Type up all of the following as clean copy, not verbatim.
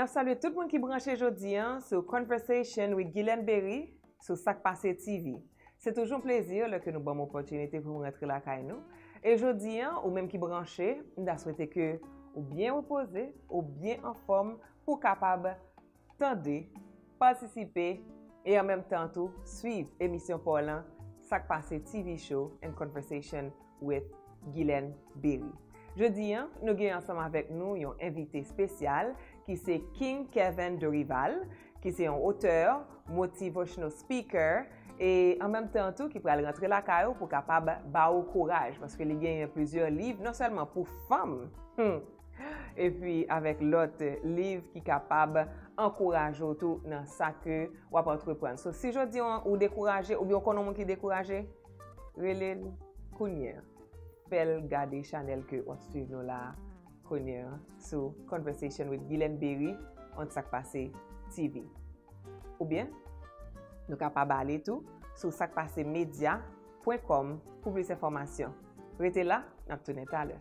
Salut tout le monde qui branche aujourd'hui sur Conversation with Guylaine Berry sur Sak Passé TV. C'est toujours un plaisir que nous avons l'opportunité pour rentrer la caille nous. Et aujourd'hui, ou même qui branché, nous souhaitons que ou bien reposé, ou bien en forme pour capable tendre, participer et en même temps tout suivre l'émission Paulan Sak Passé TV Show and Conversation with Guylaine Berry. Jeudi, nous avons ensemble avec nous un invité spécial qui c'est King Kevin Dorival, qui c'est un auteur, motivational speaker et en même temps tout qui peut rentrer la caillou pour capable au courage parce que il y a plusieurs livres non seulement pour femmes et puis avec l'autre livre qui est capable encourager tout dans ça que ou entreprendre. So, si je dis ou décourager ou bien qu'on qui décourager, relève Kounier. Belle garder channel que on suit nous là Kounier sur Conversation with Guylaine Berry on Sak Passé TV. Ou bien nous capable aller tout sur sakpassemedia.com pour plus d'informations. Restez là, on va tourner tout à l'heure.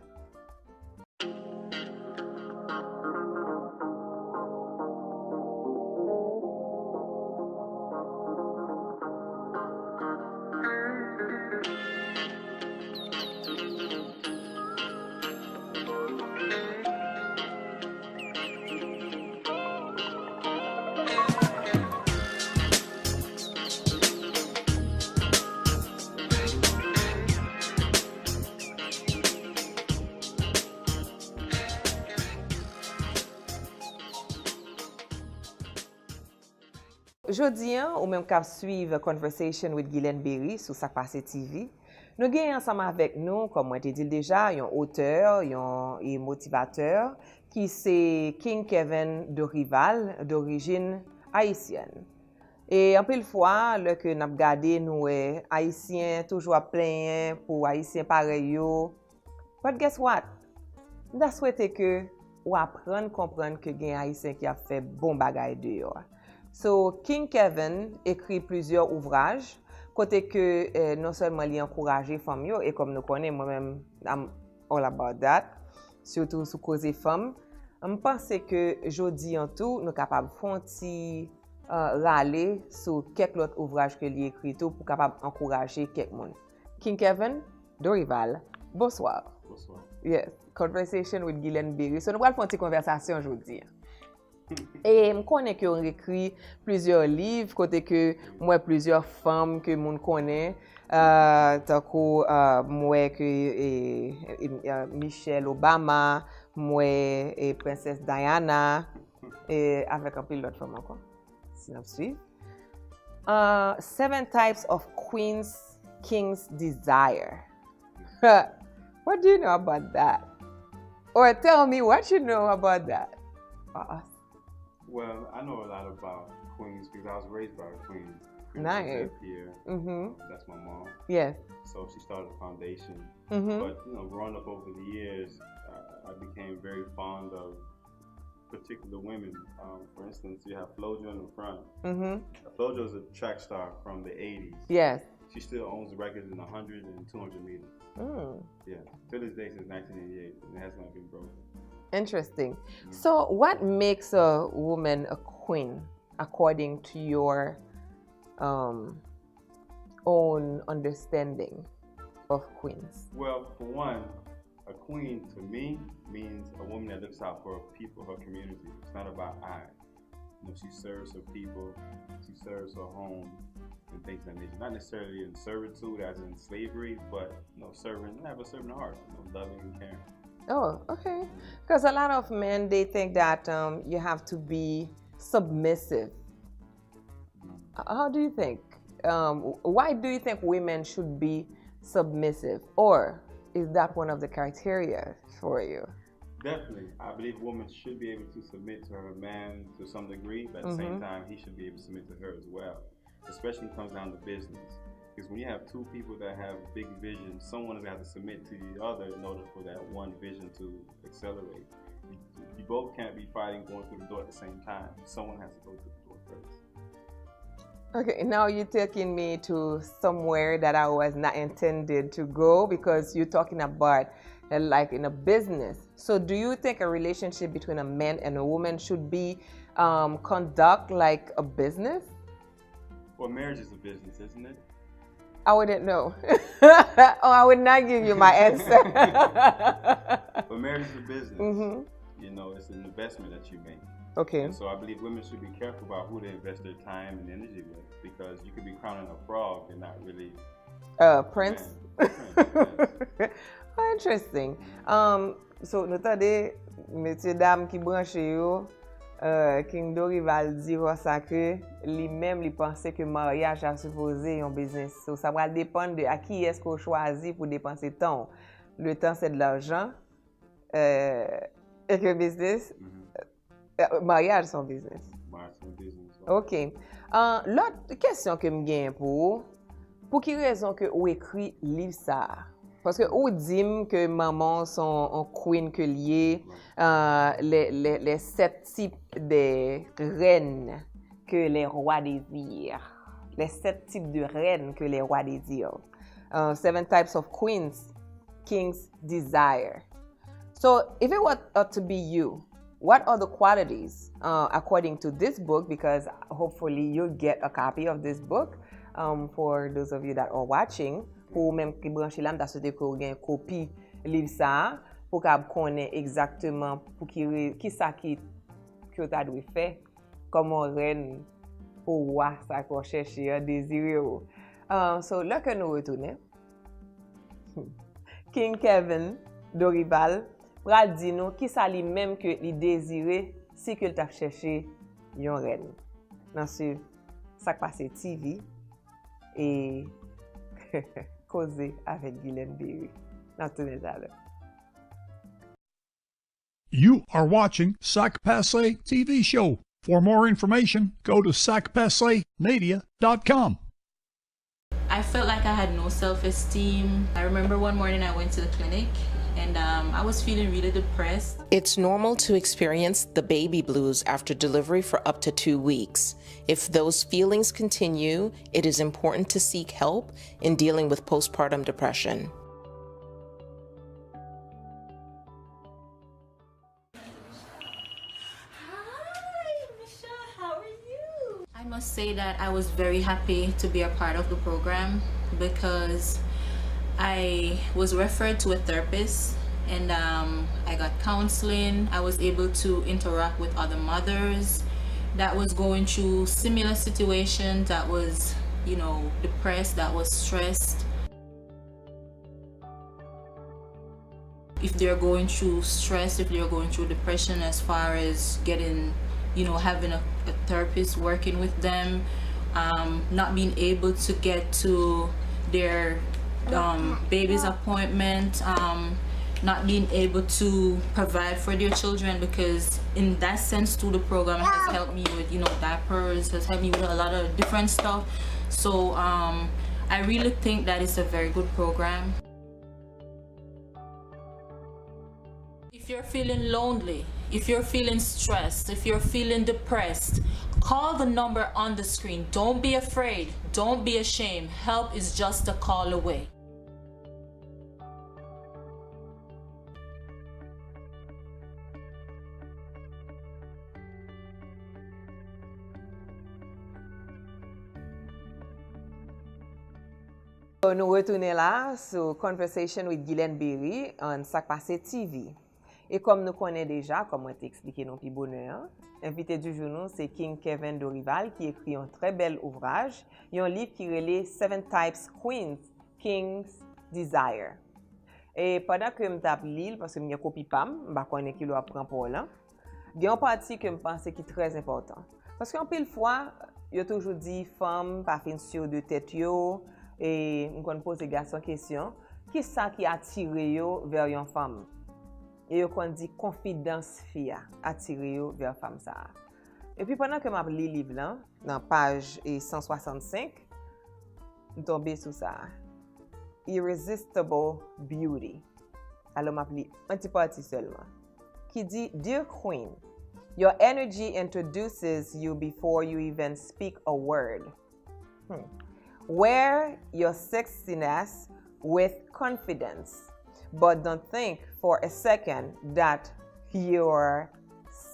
Jeudi, ou même qu'à suivre Conversation with Guylaine Berry sur Sak Passé TV, nous avons ensemble avec nous, comme moi t'ai dit déjà, un auteur, un motivateur, qui c'est King Kevin Dorival, d'origine haïtienne. Et en pile fois, le que nous avons regardé, nous, haïtiens, toujours plein pour haïtiens pareil. But guess what? Nous avons souhaité que ou apprendre à comprendre que les haïtiens qui a fait bon bagay dehors. So, King Kevin écrit plusieurs ouvrages, côté que non seulement il encourage les femmes, et comme nous connaissons, moi-même, I'm all about that, surtout sur cause des femmes, je pense que jeudi en tout, nous sommes capables de faire râler sur quelques autres ouvrages que lui écrit pour capable encourager quelqu'un. King Kevin Dorival, bonsoir. Bonsoir. Yes, Conversation with Guylaine Berry. So, nous allons faire une petite conversation aujourd'hui. Et je connais que on écrit plusieurs livres, côté que moi plusieurs femmes que moun connaît, tant que moi que Michelle Obama, moi et princesse Diana et avec un peu d'autres femmes encore. Si nous suivons. 7 types of king's desire. What do you know about that? Or tell me what you know about that. Well, I know a lot about queens because I was raised by a queen. Nice. Here. That's my mom. Yes. So she started a foundation. But growing up over the years, I became very fond of particular women. For instance, you have Flojo in the front. Flojo is a track star from the 80s. Yes. She still owns records in 100 and 200 meters. Yeah. To this day, since 1988, and it has not been broken. Interesting. So, what makes a woman a queen, according to your own understanding of queens? Well, for one, a queen to me means a woman that looks out for people, her community. It's not about I. She serves her people, she serves her home, and things of that nature. Not necessarily in servitude, as in slavery, but serving, have a servant heart, loving and caring. Oh, okay. Because a lot of men, they think that you have to be submissive. How do you think? Why do you think women should be submissive? Or is that one of the criteria for you? Definitely. I believe a woman should be able to submit to her man to some degree, but at the same time, he should be able to submit to her as well, especially when it comes down to business. Because when you have two people that have big visions, someone is going to have to submit to the other in order for that one vision to accelerate. You both can't be fighting going through the door at the same time. Someone has to go through the door first. Okay, now you're taking me to somewhere that I was not intended to go because you're talking about like in a business. So do you think a relationship between a man and a woman should be conduct like a business? Well, marriage is a business, isn't it? I wouldn't know. Oh, I would not give you my answer. But marriage is a business. Mm-hmm. You know, it's an investment that you make. Okay. And so I believe women should be careful about who they invest their time and energy with, because you could be crowning a frog and not really Prince. Prince. Oh, interesting. So nou tande, messieurs dames qui branche yo, King Dorival di sa que li même li pense que mariage a supposé un business. So ça va dépendre de à qui est-ce qu'on choisit pour dépenser temps. Le temps c'est de l'argent. Et que business, mariage son business. Mariage son business. OK. L'autre question que me gagne pour qui raison que ou écrit livre ça? Parce que ou dit que maman sont en queen que lié les 7 types de reines que les rois désirent. Les 7 types de reines que les rois désirent. 7 types of queens kings desire. So if it were to be you, what are the qualities according to this book? Because hopefully you'll get a copy of this book for those of you that are watching. Pour même qui branche là, m'ta souhaité que vous avez une copie livre ça pour qu'à connaître exactement pour qui ça qui t'a dû faire comme reine pour roi ça qu'on chercher désirer. So là que nous retournons, King Kevin Dorival pral di nous qui ça lui même que il désirait si que t'a cherché une reine. Dans ce ça passe TV et causer avec Guylaine Berry. You are watching Sac Passe TV show. For more information, go to sacpassemedia.com. I felt like I had no self-esteem. I remember one morning I went to the clinic and I was feeling really depressed. It's normal to experience the baby blues after delivery for up to 2 weeks. If those feelings continue, it is important to seek help in dealing with postpartum depression. I must say that I was very happy to be a part of the program because I was referred to a therapist and I got counseling. I was able to interact with other mothers that was going through similar situations, that was, you know, depressed, that was stressed. If they're going through stress, if they're going through depression, as far as getting, you know, having a therapist working with them, not being able to get to their baby's appointment, not being able to provide for their children, because in that sense too, the program has helped me with, you know, diapers, has helped me with a lot of different stuff. So I really think that it's a very good program. If you're feeling lonely, if you're feeling stressed, if you're feeling depressed, call the number on the screen. Don't be afraid. Don't be ashamed. Help is just a call away. Nous retournons là sur Conversation with Guylaine Berry en Sac Passe TV. Et comme nous connaissons déjà, comme on t'a expliqué dans le bonheur, invité du jour, c'est King Kevin Dorival qui écrit un très bel ouvrage. Il y a un livre qui relie 7 Types Queens, Kings Desire. Et pendant que je tape l'île, parce que je copie PAM, je ne connais pas qui apprend pour là, il y a une partie que je pense qui est très importante. Parce qu'en pile fois, il y a toujours dit femme, pas fin sur de tête yo, et on pose les garçons question, qui est ça qui attire yo vers une femme? Et on dit confidence fia attire yo vers femme ça. Et puis pendant que je lis le livre là, dans page 165, je tombe sur ça. Irresistible Beauty. Alors je lis un petit parti seulement. Qui dit Dear Queen, your energy introduces you before you even speak a word. Wear your sexiness with confidence. but don't think for a second that your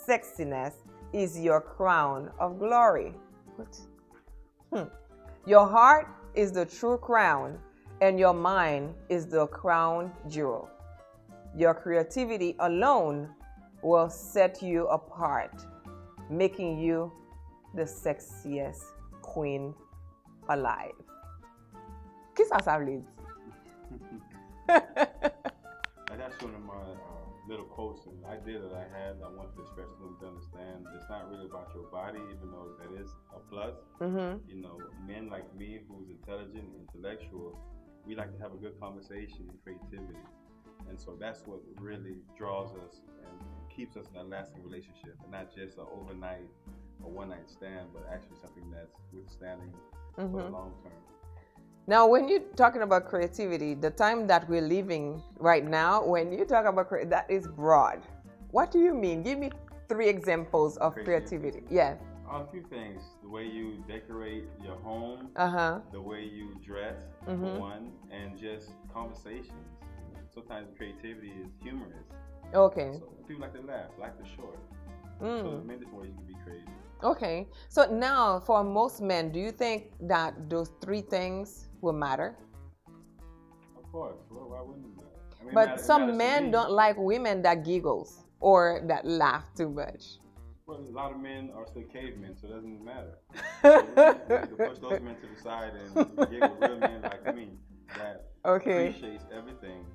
sexiness is your crown of glory. What? Your heart is the true crown, and your mind is the crown jewel. Your creativity alone will set you apart, making you the sexiest queen alive. Qu'est-ce que ça veut dire? That's one of my little quotes and idea that I had. I wanted to express to them to understand it's not really about your body, even though that is a plus. You know, men like me, who's intelligent, intellectual, we like to have a good conversation and creativity. And so that's what really draws us and keeps us in a lasting relationship, and not just an overnight or one-night stand, but actually something that's withstanding for the long term. Now, when you're talking about creativity, the time that we're living right now, when you talk about that is broad. What do you mean? Give me 3 examples of creativity. Yes. A few things. The way you decorate your home, the way you dress, for one, and just conversations. Sometimes creativity is humorous. Okay. So people like to laugh, life is short. So there's many different ways you can be creative. Okay. So now, for most men, do you think that those 3 things will matter? Of course. Well, why wouldn't it matter? I mean, But some men don't like women that giggles or that laugh too much. Well, a lot of men are still cavemen, so it doesn't matter. You can push those men to the side and giggle. Real men like me that appreciates everything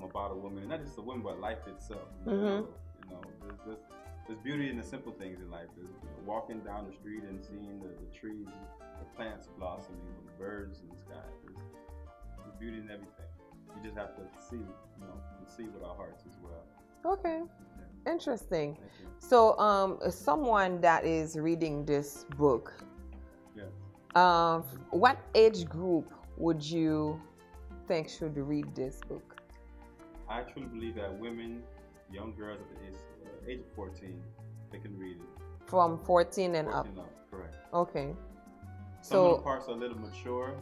about a woman, not just a woman, but life itself. You know, there's beauty in the simple things in life. There's, walking down the street and seeing the trees, the plants blossoming, the birds in the sky. There's beauty in everything. You just have to see, and see with our hearts as well. Okay. Yeah. Interesting. So, someone that is reading this book, what age group would you think should read this book? I truly believe that women, young girls at the age of 14, they can read it. From 14 and 14 up, correct. Okay. Some of the parts are a little mature,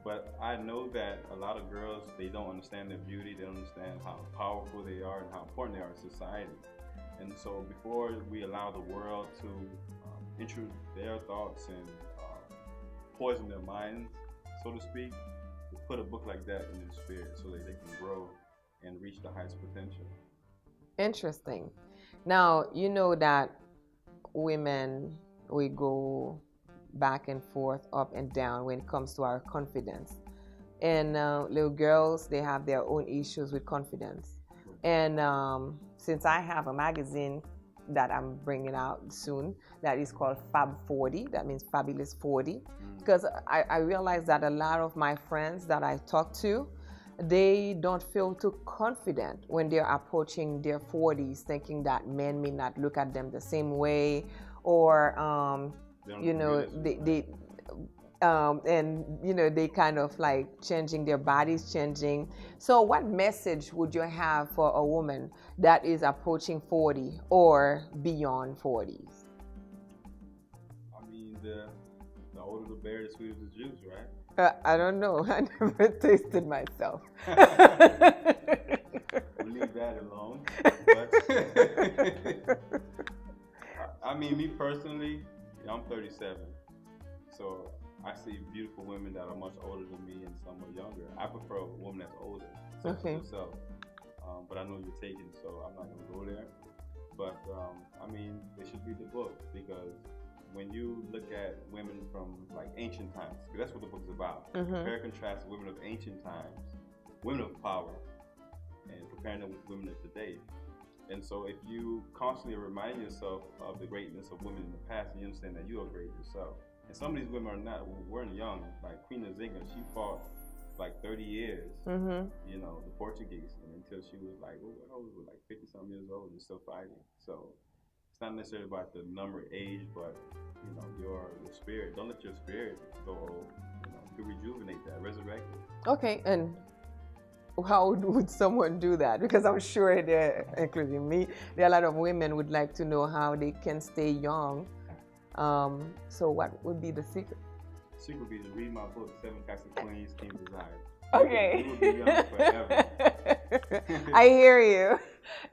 but I know that a lot of girls, they don't understand their beauty, they don't understand how powerful they are and how important they are in society. And so before we allow the world to intrude their thoughts and poison their minds, so to speak, we put a book like that in their spirit so that they can grow and reach the highest potential. Interesting. Now, you know that women, we go back and forth, up and down when it comes to our confidence. And little girls, they have their own issues with confidence. And since I have a magazine that I'm bringing out soon that is called Fab 40, that means Fabulous 40, because I realize that a lot of my friends that I talk to, they don't feel too confident when they're approaching their 40s, thinking that men may not look at them the same way, or they kind of like changing, their bodies changing. So what message would you have for a woman that is approaching 40 or beyond 40s? I mean, the older the berry, the sweeter the juice, right? I don't know. I never tasted myself. We'll leave that alone. But I mean, me personally, I'm 37. So I see beautiful women that are much older than me and some are younger. I prefer a woman that's older. Herself. But I know you're taken, so I'm not going to go there. But I mean, they should read the book, because when you look at women from like ancient times, because that's what the book is about. Compare and contrast women of ancient times, women of power, and comparing them with women of today. And so if you constantly remind yourself of the greatness of women in the past, and you understand that you are great yourself. And some of these women weren't young. Like Queen Nzinga, she fought like 30 years, the Portuguese, until she was like, like 50-something years old and still fighting. So it's not necessarily about the number of age, but your spirit. Don't let your spirit go old. You rejuvenate that, resurrect it. Okay, and how would someone do that? Because I'm sure there, including me, there are a lot of women would like to know how they can stay young. So what would be the secret? The secret would be to read my book, 7 Types of Queens, King Desire. Okay. We will be young forever. I hear you.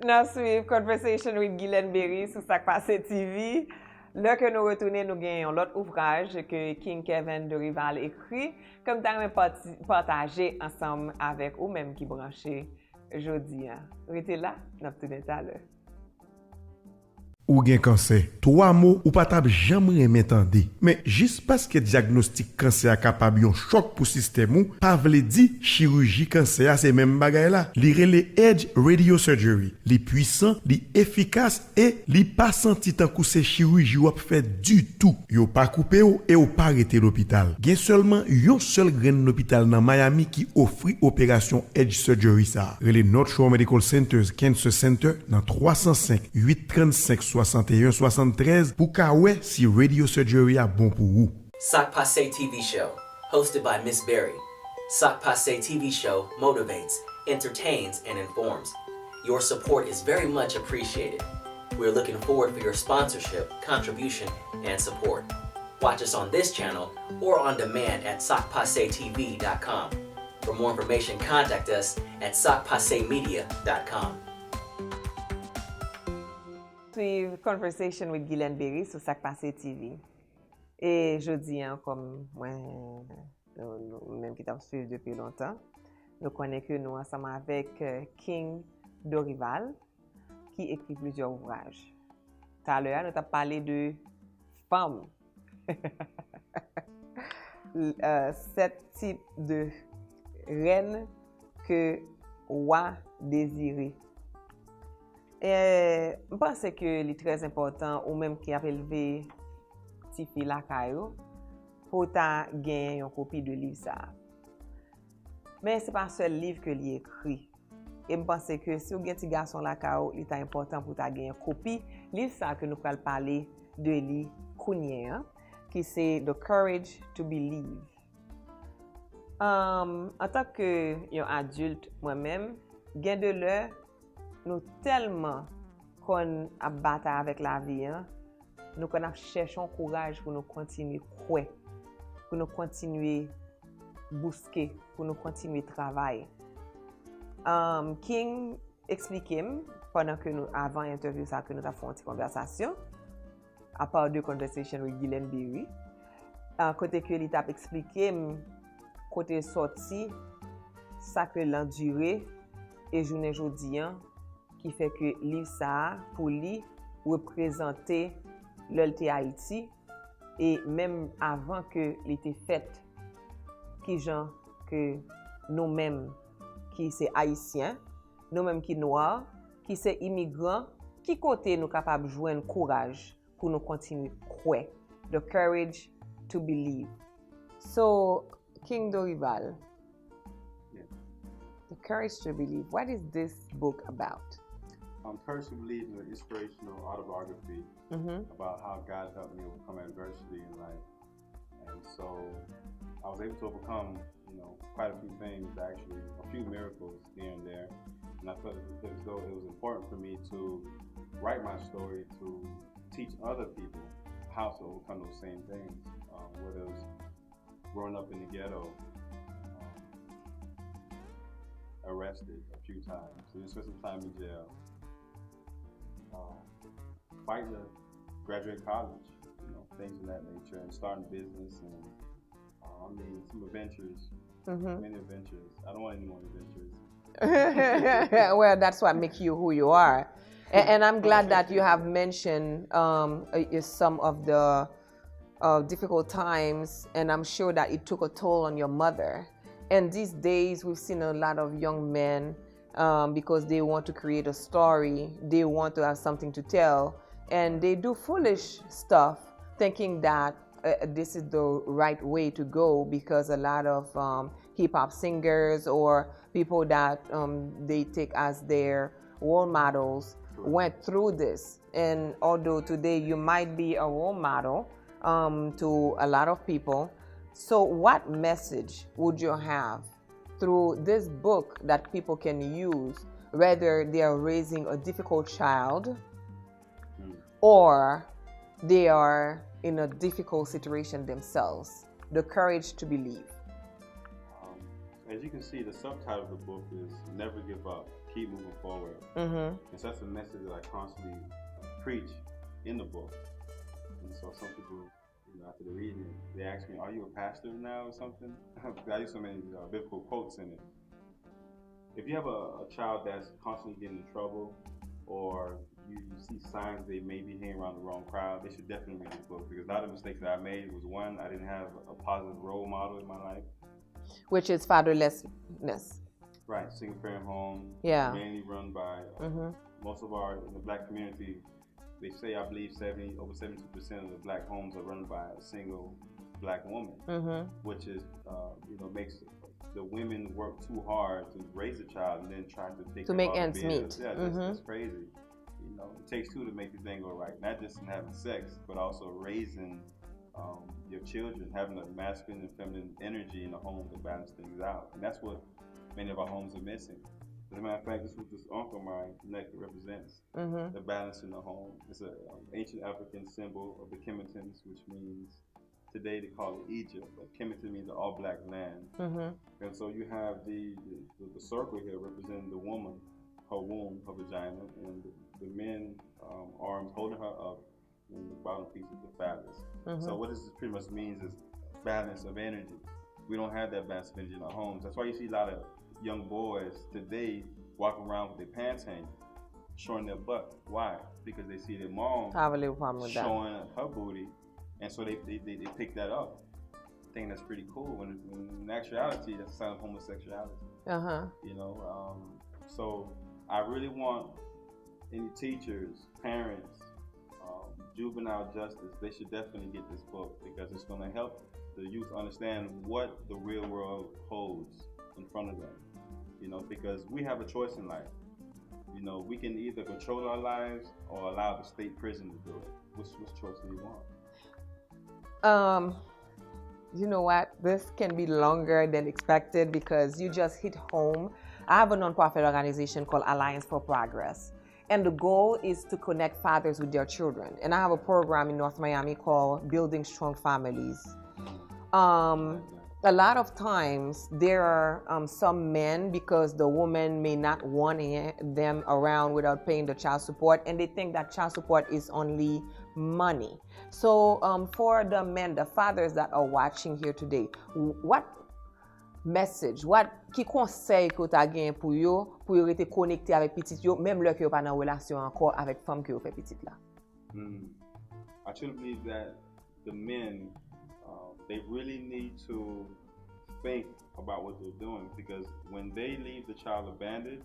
Nan suiv Conversation with Guylaine Berry sou Sak Pase TV. Là que nous retournons, nous gagnons l'autre ouvrage que King Kevin Dorival écrit, comme t'as même partagé ensemble avec ou même qui branché jeudi. Restez là, nous retournons tout à l'heure. Ou gen cancer. Trois mots ou pas tap jamais m'entendre. Mais juste parce que diagnostic cancer a capable yon choc pour système ou, pas vle di chirurgie cancer c'est même bagay là. Li rele Edge Radio Surgery. Li puissant, li efficace et li pas senti tant que c'est chirurgie ou fait du tout. Yo pas coupé ou et ou pas arrêté l'hôpital. Gen seulement yon seul grain l'hôpital dans Miami qui offre opération Edge Surgery ça. Rele North Shore Medical Centers Cancer Center dans 305 835 61 73 pour ka ouais si Radio Surgery a bon pour vous. Sak Pase TV show, hosted by Miss Berry. Sak Pase TV show motivates, entertains, and informs. Your support is very much appreciated. We're looking forward for your sponsorship, contribution, and support. Watch us on this channel or on demand at sakpasetv.com. For more information, contact us at sakpasemedia.com. Suiv Conversation with Guylaine Berry sur Sak Pase TV. Et jeudi, comme moi, même qui t'a suivi depuis longtemps, nous connaissons que nous ensemble avec King Dorival, qui écrit plusieurs ouvrages. Tout à l'heure, nous avons parlé de femmes. 7 types de reines que roi désiré. Et je pense que c'est très important, ou même qui a élevé petit fille la caillou, pour ta gagner une copie de livre ça. Mais c'est pas seul livre que il écrit. Et je pense que si vous avez un petit garçon la caillou, il est important pour ta gagner une copie livre ça que nous allons parler de lui Kounien, qui c'est The Courage to Believe. En tant que adulte moi-même, gain de l'heure nous tellement qu'on a battu avec la vie, nous qu'on a cherché un courage pour nous continuer croire, pour nous continuer busquer, pour nous continuer travailler. King expliquait pendant que nous avant l'interview ça que nous avons fait une conversation à part de conversation avec Guylaine Berry, côté que il t'a expliqué côté sorti ça que l'enduré et journée jodi qui fait que livre ça pour lui représenter l'Haïti Haïti et même avant que l'était fait qui gens que nous-mêmes qui c'est haïtiens, nous-mêmes qui noirs, qui c'est immigrants, qui côté nous capable joindre courage pour nous continuer croire. The courage to believe. So King Dorival, The Courage to Believe. What is this book about? Courage to Believe is an inspirational autobiography about how God helped me overcome adversity in life. And so I was able to overcome, quite a few things, actually, a few miracles here and there. And I felt as though it was important for me to write my story to teach other people how to overcome those same things, whether it was growing up in the ghetto, arrested a few times, so just spent some time in jail, fighting to graduate college, things of that nature, and starting a business, and some adventures, many adventures. I don't want any more adventures. Well, that's what makes you who you are. And I'm glad that you have mentioned some of the difficult times, and I'm sure that it took a toll on your mother. And these days, we've seen a lot of young men, because they want to create a story, they want to have something to tell, and they do foolish stuff, thinking that this is the right way to go, because a lot of hip-hop singers or people that they take as their role models went through this. And although today you might be a role model to a lot of people, so what message would you have through this book that people can use, whether they are raising a difficult child or they are in a difficult situation themselves? The Courage to Believe. as you can see, the subtitle of the book is Never Give Up, Keep Moving Forward. And so that's a message that I constantly preach in the book. And so some people, after they're reading it, they ask me, are you a pastor now or something? I use so many biblical quotes in it. If you have a child that's constantly getting in trouble, or you see signs they may be hanging around the wrong crowd, they should definitely read this book, because a lot of mistakes that I made was, one, I didn't have a positive role model in my life. Which is fatherlessness. Right, single parent home, mainly run by most of in the black community. They say, I believe, over 72% of the black homes are run by a single black woman, which is, makes the women work too hard to raise a child and then try to make ends meet. Yeah, that's crazy. It takes two to make the thing go right. Not just in having sex, but also raising your children, having a masculine and feminine energy in the home to balance things out. And that's what many of our homes are missing. As a matter of fact, this is what this uncle of mine neck represents, the balance in the home. It's an ancient African symbol of the Kemetons, which means, today they call it Egypt, but Kemeton means the all-black land. And so you have the circle here representing the woman, her womb, her vagina, and the men arms holding her up, and the bottom piece is the phallus. So what this pretty much means is balance of energy. We don't have that balance of energy in our homes. That's why you see a lot of young boys today walking around with their pants hanging, showing their butt. Why? Because they see their mom showing her booty, and so they pick that up, thinking that's pretty cool. When in actuality, that's a sign of homosexuality. So I really want any teachers, parents, juvenile justice, they should definitely get this book, because it's going to help the youth understand what the real world holds in front of them. Because we have a choice in life. We can either control our lives or allow the state prison to do it. Which choice do you want? You know what? This can be longer than expected, because you just hit home. I have a nonprofit organization called Alliance for Progress. And the goal is to connect fathers with their children. And I have a program in North Miami called Building Strong Families. A lot of times there are some men, because the woman may not want them around without paying the child support, and they think that child support is only money. So for the men, the fathers that are watching here today, what message, qui conseil que tu as gagné pour yo rester connecté avec petit yo, même là que yo pas dans relation encore avec femme que yo fait petite là? I truly believe that the men, they really need to think about what they're doing, because when they leave the child abandoned,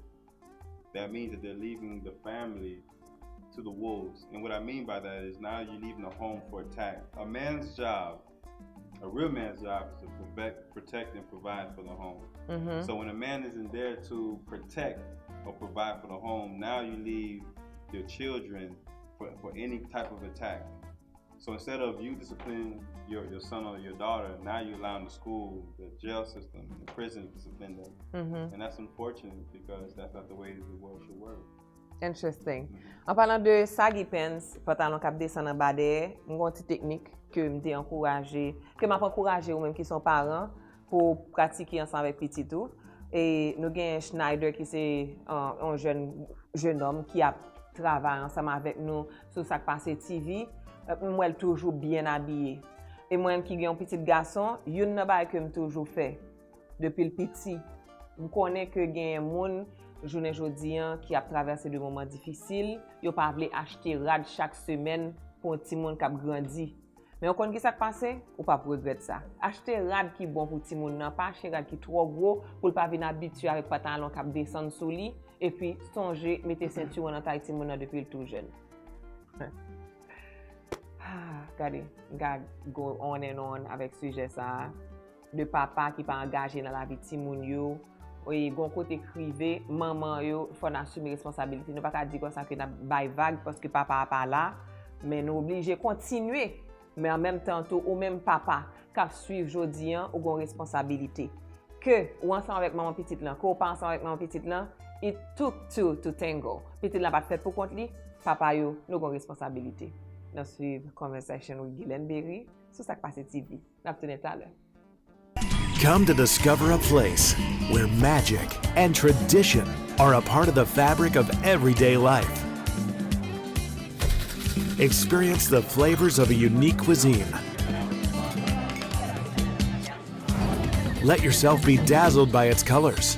that means that they're leaving the family to the wolves. And what I mean by that is, now you're leaving the home for attack. A man's job, a real man's job, is to protect and provide for the home. So when a man isn't there to protect or provide for the home, now you leave your children for any type of attack. So instead of you disciplining your son or your daughter, now you're allowing the school, the jail system, the prison to discipline them. And that's unfortunate, because that's not the way the world should work. Interesting. En parlant de saggy pants, pantalon cap descend en bas derrière, une petite technique que m'ai encouragé, que m'a encouragé ou même qui sont parents pour pratiquer ensemble avec petit tout. Et nous avons Schneider qui c'est un jeune homme qui a travaillé ensemble avec nous sur Sak Passe TV. Moi elle toujours bien habillé. Et moi qui un petit garçon, une nan que me toujours fait depuis le petit. Je connais que gen moun journée jodi qui a traversé des moments difficiles, yo pas vle acheter rad chaque semaine pour un petit monde qui a grandi. Mais on connaît qui ça passe ou pas regretter ça. Acheter rad qui bon pour petit monde nan, pas acheter rad qui trop gros pour pas venir habitué avec pantalon qui descendre sous lit et puis songer mettre ceinture dans taille petit monde depuis le tout jeune. Regardez, go on and on avec sujet ça, de papa qui pas engagé dans la vie petit moun yo. Oui, gon côté crivé, maman yo faut assumer responsabilité. Nous pas dire comme ça que n'a bail vague parce que papa pas là, mais nous obligé continuer. Mais en même temps ou même papa qui suivre jodi an ou gon responsabilité. Que ou ensemble avec maman petite là, ou pas ensemble avec maman petite là, it took two to tango. Petite là pas fait pour compte li, papa yo nous gon responsabilité. Nous suivre conversation with Guylaine Berry sur Sak Passe TV. N'a tout à l'heure. Come to discover a place where magic and tradition are a part of the fabric of everyday life. Experience the flavors of a unique cuisine. Let yourself be dazzled by its colors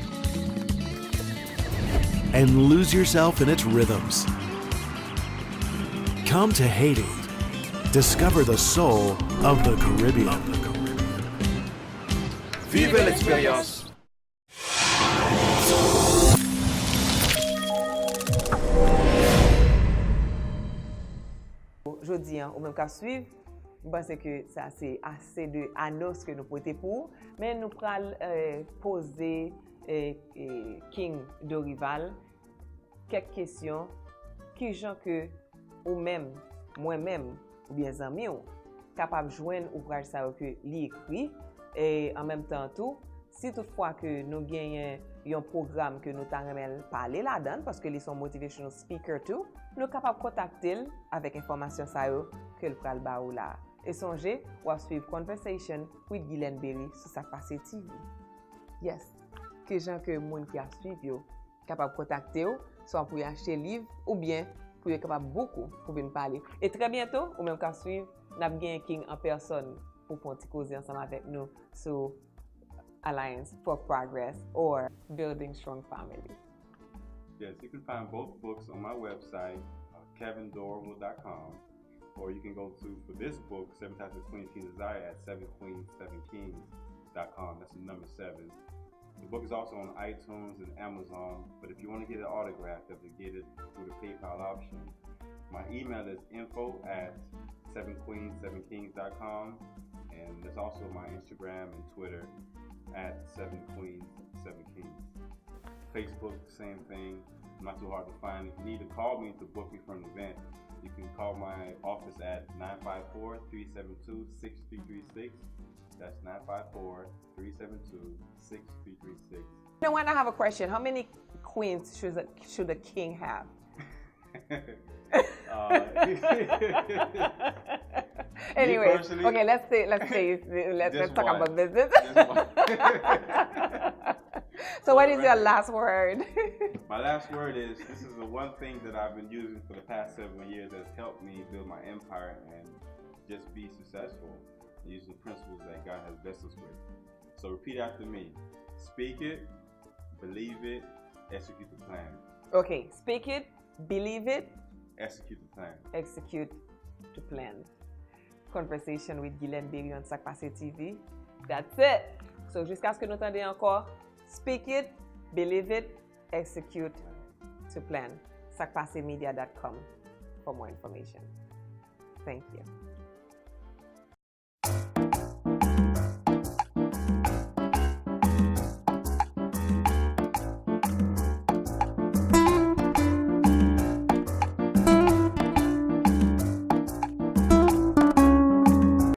and lose yourself in its rhythms. Come to Haiti. Discover the soul of the Caribbean. Vive l'expérience. Jodi, ou même qu'à suivre, je pense que ça c'est assez de annonces que nous pouvons pour, mais nous allons poser King Dorival quelques questions qui gens que ou même moi-même ou bien amis ou capable joindre ouvrage ça que li écrit et en même temps tout si toutefois que nous gagnons un programme que nous t'aimerais parler là-dedans parce que ils sont motivational speaker tout nous capable contacter avec information ça que le pral ba ou là et songez ou à suivre Conversation with Guylaine Berry sur Sak Passe TV. Yes. Que gens que monde qui a suivi yo capable contacter soit pour acheter livre ou bien pour être capable beaucoup pour venir parler. Et très bientôt, ou même qu'à suivre, nous avons un King en personne pour faire un petit causer ensemble avec nous sur Alliance for Progress or Building Strong Family. Yes, you can find both books on my website, kevindorwell.com, or you can go to, for this book, 7 Types of Queen King Desire at 7queens7kings.com. That's the number 7. The book is also on iTunes and Amazon, but if you want to get it autographed, you have to get it through the PayPal option. My email is info@7queens7kings.com, and there's also my Instagram and Twitter at 7queens7kings. Facebook, same thing. Not too hard to find. If you need to call me to book me for an event, you can call my office at 954-372-6336. That's 954-372-6336. You know what? I have a question. How many queens should a king have? Anyway, okay, let's talk one. about business. So what is your last word? My last word is, this is the one thing that I've been using for the past 7 years that's helped me build my empire and just be successful. Use the principles that God has blessed us with. So repeat after me. Speak it, believe it, execute the plan. Okay, speak it, believe it, execute the plan. Execute the plan. Conversation with Guylaine Berry on Sak Passe TV. That's it. So jusqu'à ce que nous entendions encore, speak it, believe it, execute to plan. sakpassemedia.com for more information. Thank you.